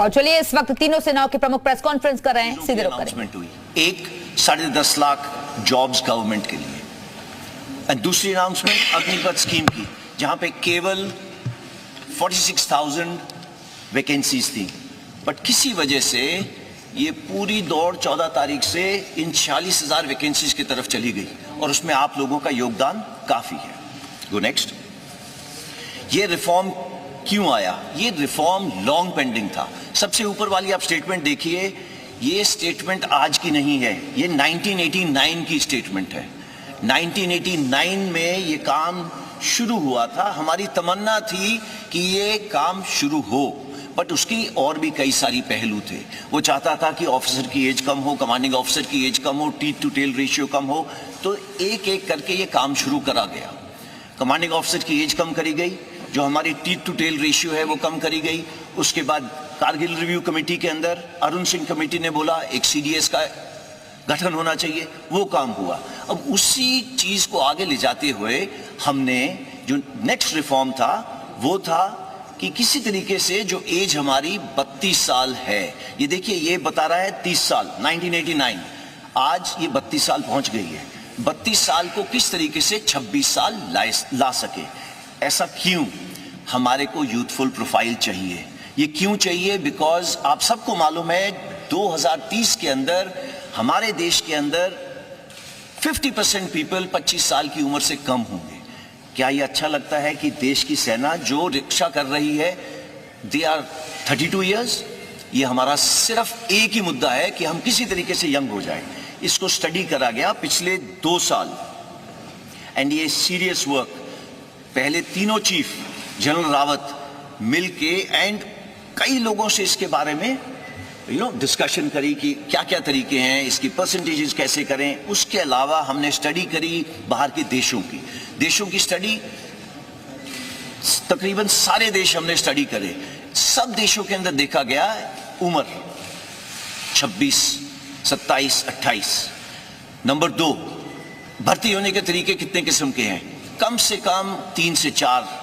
और चलिए इस वक्त तीनों सेनाओं के प्रमुख प्रेस कॉन्फ्रेंस कर रहे हैं, सीधे रुक करें। एक 10.5 लाख जॉब्स गवर्नमेंट के लिए, दूसरी अनाउंसमेंट अग्निपथ स्कीम की जहां पे केवल 46,000 वैकेंसीज थी, बट किसी वजह से ये पूरी दौड़ 14 तारीख से इन 40,000 वैकेंसीज की तरफ चली गई और उसमें आप लोगों का योगदान काफी है। Go next. ये रिफॉर्म क्यों आया? ये रिफॉर्म लॉन्ग पेंडिंग था। सबसे ऊपर वाली आप स्टेटमेंट देखिए, ये स्टेटमेंट आज की नहीं है, ये 1989 की स्टेटमेंट है। 1989 में ये काम शुरू हुआ था। हमारी तमन्ना थी कि ये काम शुरू हो, बट उसकी और भी कई सारी पहलू थे। वो चाहता था कि ऑफिसर की एज कम हो, कमांडिंग ऑफिसर की एज कम हो, टीथ टू टेल रेशियो कम हो, तो एक एक करके ये काम शुरू करा गया। कमांडिंग ऑफिसर की एज कम करी गई, जो हमारी टीथ टू टेल रेशियो है वो कम करी गई। उसके बाद कारगिल रिव्यू कमेटी के अंदर अरुण सिंह कमेटी ने बोला एक सीडीएस का गठन होना चाहिए, वो काम हुआ। अब उसी चीज को आगे ले जाते हुए हमने जो नेक्स्ट रिफॉर्म था वो था कि किसी तरीके से जो एज हमारी 32 साल है, ये देखिए ये बता रहा है 30 साल 1989, आज ये 32 साल पहुंच गई है। 32 साल को किस तरीके से 26 साल ला सके, ऐसा क्यों? हमारे को यूथफुल प्रोफाइल चाहिए। ये क्यों चाहिए? बिकॉज आप सबको मालूम है 2030 के अंदर हमारे देश के अंदर 50% पीपल 25 साल की उम्र से कम होंगे। क्या ये अच्छा लगता है कि देश की सेना जो रक्षा कर रही है दे आर 32 इयर्स? ये हमारा सिर्फ एक ही मुद्दा है कि हम किसी तरीके से यंग हो जाए। इसको स्टडी करा गया पिछले 2 साल, एंड ये सीरियस वर्क। पहले तीनों चीफ जनरल रावत मिलके एंड कई लोगों से इसके बारे में डिस्कशन करी कि क्या क्या तरीके हैं, इसकी परसेंटेजेस कैसे करें। उसके अलावा हमने स्टडी करी बाहर के देशों की स्टडी, तकरीबन सारे देश हमने स्टडी करे। सब देशों के अंदर देखा गया उम्र 26, 27, 28। नंबर 2, भर्ती होने के तरीके कितने किस्म के हैं? कम से कम 3 से 4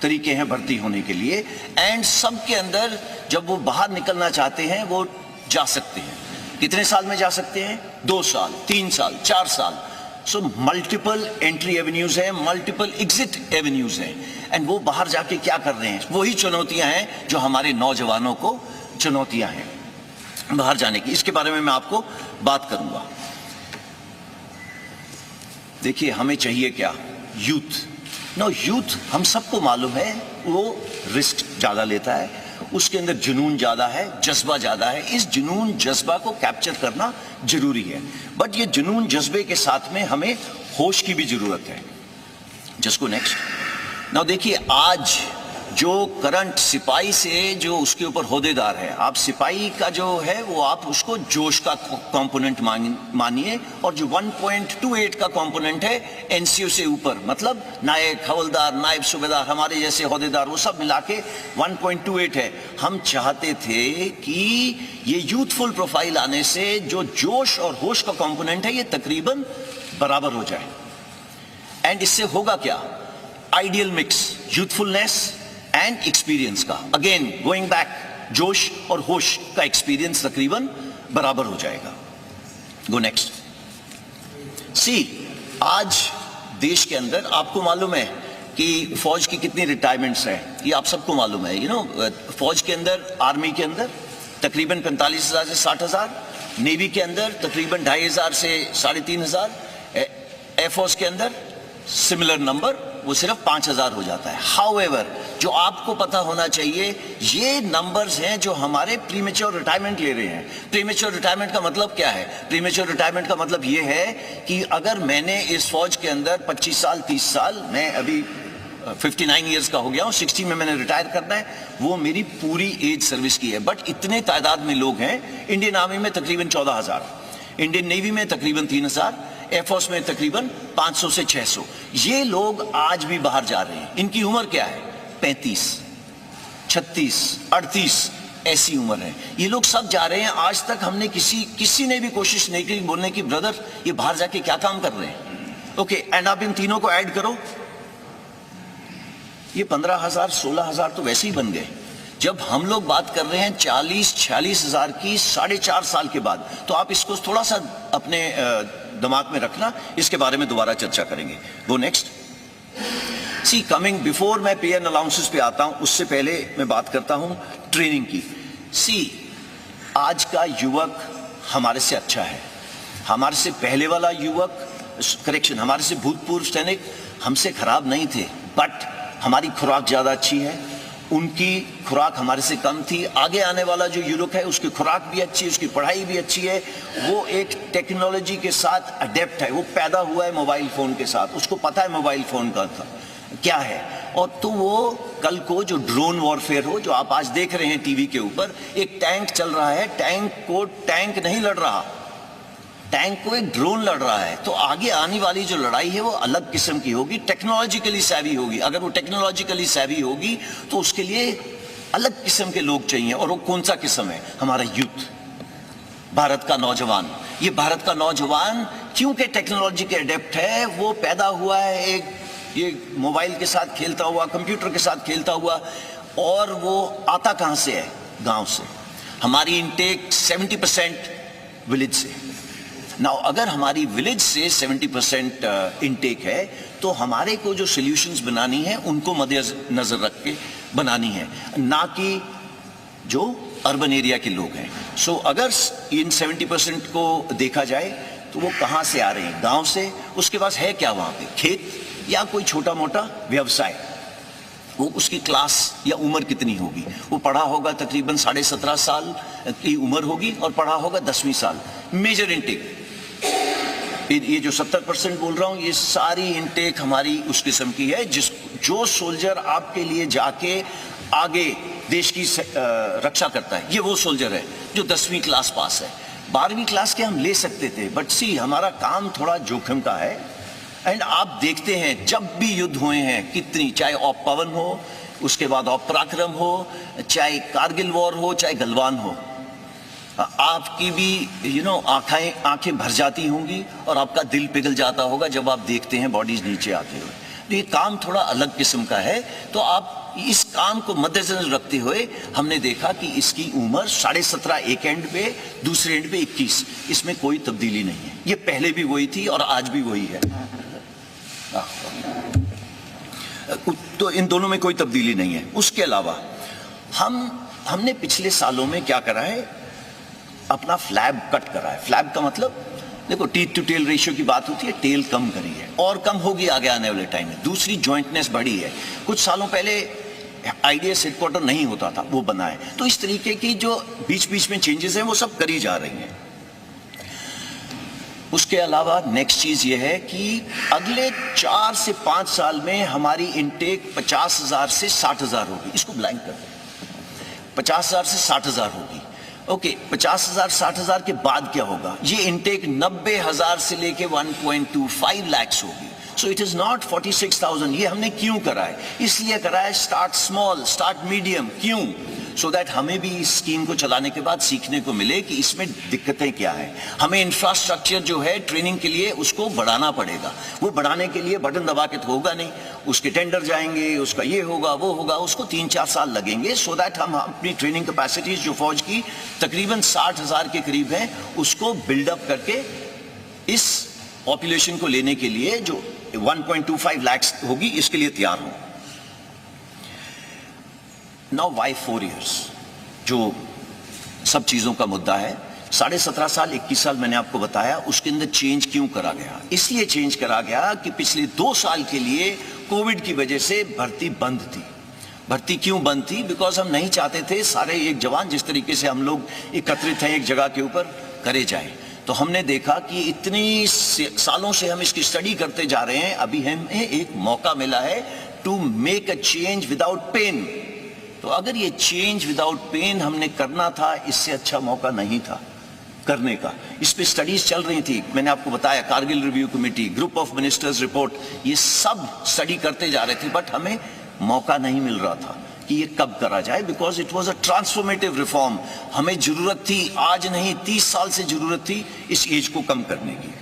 तरीके हैं भर्ती होने के लिए, एंड सबके अंदर जब वो बाहर निकलना चाहते हैं वो जा सकते हैं। कितने साल में जा सकते हैं? 2 साल, 3 साल, 4 साल। सो मल्टीपल एंट्री एवेन्यूज हैं, मल्टीपल एग्जिट एवेन्यूज हैं, एंड वो बाहर जाके क्या कर रहे हैं? वही चुनौतियां हैं जो हमारे नौजवानों को चुनौतियां हैं बाहर जाने की। इसके बारे में मैं आपको बात करूंगा। देखिए हमें चाहिए क्या? यूथ। यूथ हम सबको मालूम है वो रिस्क ज्यादा लेता है, उसके अंदर जुनून ज्यादा है, जज्बा ज्यादा है। इस जुनून जज्बा को कैप्चर करना जरूरी है, बट ये जुनून जज्बे के साथ में हमें होश की भी जरूरत है। जिसको नेक्स्ट। देखिए आज जो करंट सिपाही से जो उसके ऊपर होदेदार है, आप सिपाही का जो है वो आप उसको जोश का कंपोनेंट मानिए, और जो 1.28 का कंपोनेंट है एनसीओ से ऊपर, मतलब नायक, हवलदार, नायब सूबेदार, हमारे जैसे होदेदार, वो सब मिला के 1.28 है। हम चाहते थे कि ये यूथफुल प्रोफाइल आने से जो जोश और होश का कंपोनेंट है ये तकरीबन बराबर हो जाए। एंड इससे होगा क्या? Ideal mix youthfulness and experience का। अगेन गोइंग बैक, जोश और होश का एक्सपीरियंस तकरीबन बराबर हो जाएगा। Go next. सी, आज देश के अंदर आपको मालूम है कि फौज की कितनी रिटायरमेंट्स हैं, ये आप सबको मालूम है। फौज के अंदर, आर्मी के अंदर तकरीबन 45,000 से 60,000, नेवी के अंदर तकरीबन 2,500 से 3,500, एयरफोर्स के अंदर सिमिलर नंबर, वो सिर्फ 5,000 हो जाता है। हाउएवर, जो आपको पता होना चाहिए, ये नंबर्स हैं जो हमारे प्रीमेच्योर रिटायरमेंट ले रहे हैं। प्रीमेच्योर रिटायरमेंट का मतलब क्या है? प्रीमेच्योर रिटायरमेंट का मतलब ये है कि अगर मैंने इस फौज के अंदर 25 साल, 30 साल, मैं अभी 59 ईयर्स का हो गया हूँ, 60 में मैंने रिटायर करना है, वो मेरी पूरी एज सर्विस की है। बट इतने तादाद में लोग हैं। इंडियन आर्मी में तकरीबन 14,000, इंडियन नेवी में तकरीबन 3,000, एयरफोर्स में तकरीबन 500 से 600। ये लोग आज भी बाहर जा रहे हैं। इनकी उम्र क्या है? 35, 36, 38 ऐसी उम्र है। ये लोग सब जा रहे हैं। आज तक हमने किसी ने भी कोशिश नहीं की बोलने की ब्रदर ये बाहर जाके क्या काम कर रहे हैं। ओके, एंड आप इन तीनों को ऐड करो, ये 15,000, 16,000 तो वैसे ही बन गए। जब हम लोग बात कर रहे हैं 40-46 हजार की 4.5 साल के बाद, तो आप इसको थोड़ा सा अपने दिमाग में रखना, इसके बारे में दोबारा चर्चा करेंगे। वो नेक्स्ट सी कमिंग बिफोर मैं पे एंड अलाउंसेस पे आता हूं, उससे पहले मैं बात करता हूं ट्रेनिंग की। सी आज का युवक हमारे से अच्छा है, हमारे से पहले वाला युवक, करेक्शन, हमारे से भूतपूर्व सैनिक हमसे खराब नहीं थे, बट हमारी खुराक ज्यादा अच्छी है, उनकी खुराक हमारे से कम थी। आगे आने वाला जो युवक है उसकी खुराक भी अच्छी है, उसकी पढ़ाई भी अच्छी है, वो एक टेक्नोलॉजी के साथ अडेप्ट है, वो पैदा हुआ है मोबाइल फोन के साथ, उसको पता है मोबाइल फोन का क्या है। और तो वो कल को जो ड्रोन वॉरफेयर हो, जो आप आज देख रहे हैं टीवी के ऊपर, एक टैंक चल रहा है, टैंक को टैंक नहीं लड़ रहा, टैंक को एक ड्रोन लड़ रहा है। तो आगे आने वाली जो लड़ाई है वो अलग किस्म की होगी, टेक्नोलॉजिकली सैवी होगी। अगर वो टेक्नोलॉजिकली सैवी होगी तो उसके लिए अलग किस्म के लोग चाहिए, और वो कौन सा किस्म है? हमारा यूथ, भारत का नौजवान। ये भारत का नौजवान क्योंकि टेक्नोलॉजी के अडेप्ट है, वो पैदा हुआ है एक ये मोबाइल के साथ खेलता हुआ, कंप्यूटर के साथ खेलता हुआ, और वो आता कहां से है? गांव से। हमारी इनटेक 70% विलेज से। नाउ अगर हमारी विलेज से 70% इनटेक है, तो हमारे को जो सॉल्यूशंस बनानी है उनको मद्देनजर रख के बनानी है, ना कि जो अर्बन एरिया के लोग हैं। सो अगर इन 70% को देखा जाए तो वो कहां से आ रहे हैं? गांव से। उसके पास है क्या वहां पे? खेत या कोई छोटा मोटा व्यवसाय। वो उसकी क्लास या उम्र कितनी होगी? वो पढ़ा होगा तकरीबन 17.5 साल की उम्र होगी, और पढ़ा होगा 10वीं साल। मेजर इनटेक, ये जो 70% बोल रहा हूं, ये सारी इनटेक हमारी उस किस्म की है जो सोल्जर आपके लिए जाके आगे देश की रक्षा करता है, ये वो सोल्जर है जो 10वीं क्लास पास है। 12वीं क्लास के हम ले सकते थे, बट सी हमारा काम थोड़ा जोखिम का है। एंड आप देखते हैं जब भी युद्ध हुए हैं कितनी, चाहे ऑप पवन हो, उसके बाद ऑप पराक्रम हो, चाहे कारगिल वॉर हो, चाहे गलवान हो, आपकी भी आंखें भर जाती होंगी और आपका दिल पिघल जाता होगा जब आप देखते हैं बॉडीज नीचे आते हुए। तो ये काम थोड़ा अलग किस्म का है। तो आप इस काम को मद्देनजर रखते हुए हमने देखा कि इसकी उम्र 17.5 एक एंड पे, दूसरे एंड पे 21, इसमें कोई तब्दीली नहीं है। ये पहले भी वही थी और आज भी वही है। तो इन दोनों में कोई तब्दीली नहीं है। उसके अलावा हमने पिछले सालों में क्या करा है? अपना फ्लैब कट करा है। फ्लैब का मतलब, देखो टीथ टू टेल रेशियो की बात होती है, टेल कम करी है और कम होगी आगे आने वाले टाइम में। दूसरी जॉइंटनेस बढ़ी है। कुछ सालों पहले आईडीएस हेडक्वार्टर नहीं होता था, वो बना है। तो इस तरीके की जो बीच बीच में चेंजेस हैं वो सब करी जा रही हैं। उसके अलावा नेक्स्ट चीज ये है कि अगले 4 से 5 साल में हमारी इनटेक 50,000 से 60,000 होगी। इसको ब्लैंक कर दें, 50,000 से 60,000 होगी। ओके, 50,000 60,000 के बाद क्या होगा? ये इनटेक 90,000 से लेके 1.25 लाख होगी। So it is not 46,000। ये हमने क्यों करा है? इसलिए करा है स्टार्ट स्मॉल, स्टार्ट मीडियम। क्यों? सो दैट हमें भी इस स्कीम को चलाने के बाद सीखने को मिले कि इसमें दिक्कतें क्या है। हमें इंफ्रास्ट्रक्चर जो है ट्रेनिंग के लिए उसको बढ़ाना पड़ेगा। वो बढ़ाने के लिए बटन दबा के तो होगा नहीं, उसके टेंडर जाएंगे, उसका ये होगा वो होगा, उसको 3-4 साल लगेंगे। सो दैट हम अपनी ट्रेनिंग कैपेसिटीज जो फौज की तकरीबन 60,000 के करीब है, उसको बिल्डअप करके इस पॉपुलेशन को लेने के लिए जो 1.25 लाख होगी, इसके लिए तैयार हो। नाउ वाई 4 years, जो सब चीजों का मुद्दा है। 17.5 साल 21 साल मैंने आपको बताया, उसके अंदर चेंज क्यों करा गया? इसलिए चेंज करा गया कि पिछले 2 साल के लिए कोविड की वजह से भर्ती बंद थी। भर्ती क्यों बंद थी? बिकॉज हम नहीं चाहते थे सारे एक जवान जिस तरीके से हम लोग एकत्रित हैं एक जगह के ऊपर करे जाए। तो हमने देखा कि इतनी सालों से हम इसकी स्टडी करते जा रहे हैं, अभी हमें एक मौका मिला है to make a change without pain. तो अगर ये चेंज विदाउट पेन हमने करना था, इससे अच्छा मौका नहीं था करने का। इस पे स्टडीज चल रही थी, मैंने आपको बताया, Kargil review committee, group of ministers report, ये सब स्टडी करते जा रहे थे, बट हमें मौका नहीं मिल रहा था कि ये कब करा जाए। Because it was a transformative reform. हमें जरूरत थी, आज नहीं 30 साल से जरूरत थी इस एज को कम करने की।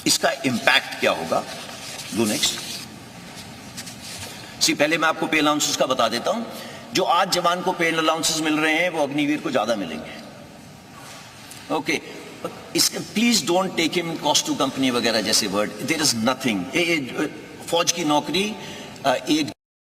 इसका इंपैक्ट क्या होगा? Go next. पहले मैं आपको पे अलाउंसेस का बता देता हूं। जो आज जवान को पेड अलाउंसेस मिल रहे हैं वो अग्निवीर को ज्यादा मिलेंगे। ओके, इसके please don't take him cost to company वगैरह जैसे वर्ड, देयर इज नथिंग। फौज की नौकरी एक